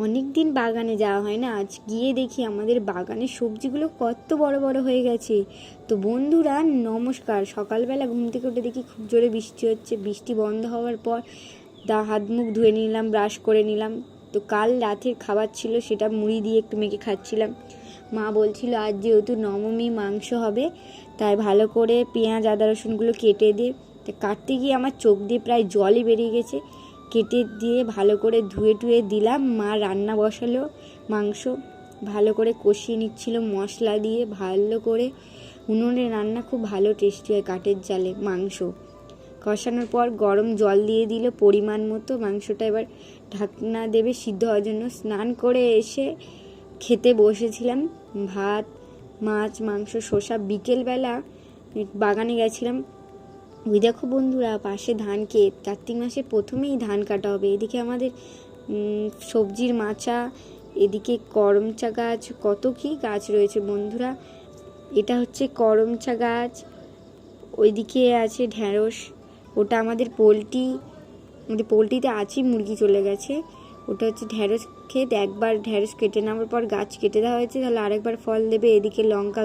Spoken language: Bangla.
অনেক দিন বাগানে যাওয়া হয় না, আজ গিয়ে দেখি আমাদের বাগানের সবজিগুলো কত বড় বড় হয়ে গেছে। তো বন্ধুরা নমস্কার। সকালবেলা ঘুম থেকে উঠে দেখি খুব জোরে বৃষ্টি হচ্ছে। বৃষ্টি বন্ধ হওয়ার পর হাত মুখ ধুয়ে নিলাম, ব্রাশ করে নিলাম। তো কাল রাতের খাবার ছিল, সেটা মুড়ি দিয়ে একটু মেখে খাচ্ছিলাম। মা বলছিল আজ যেহেতু নবমী মাংস হবে, তাই ভালো করে পেঁয়াজ আদা রসুনগুলো কেটে দিয়ে, তো কাটতে গিয়ে আমার চোখ দিয়ে প্রায় জলই বেরিয়ে গেছে। কেটে দিয়ে ভালো করে ধুয়ে টুয়ে দিলাম। মা রান্না বসালো, মাংস ভালো করে কষিয়ে নিচ্ছিল মশলা দিয়ে। ভালো করে উনুনে রান্না খুব ভালো টেস্টি হয় কাঠের জালে। মাংস কষানোর পর গরম জল দিয়ে দিল পরিমাণ মতো। মাংসটা এবার ঢাকনা দেবে সিদ্ধ হওয়ার জন্য। স্নান করে এসে খেতে বসেছিলাম। ভাত, মাছ, মাংস, শসা। বিকেলবেলা বাগানে গেছিলাম। ওই দেখো বন্ধুরা, পাশে ধান ক্ষেত। কার্তিক মাসে প্রথমেই ধান কাটা হবে। এদিকে আমাদের সবজির মাচা, এদিকে করমচা গাছ, কত কি গাছ রয়েছে বন্ধুরা। এটা হচ্ছে করমচা গাছ, ওইদিকে আছে ঢ্যাঁড়স। ওটা আমাদের পোলট্রিতে আছে, মুরগি চলে গেছে। ওটা হচ্ছে ঢ্যাঁড়স ক্ষেত। একবার ঢ্যাঁড়স কেটে নেওয়ার পর গাছ কেটে দেওয়া হয়েছে, তাহলে আরেকবার ফল দেবে। এদিকে লঙ্কা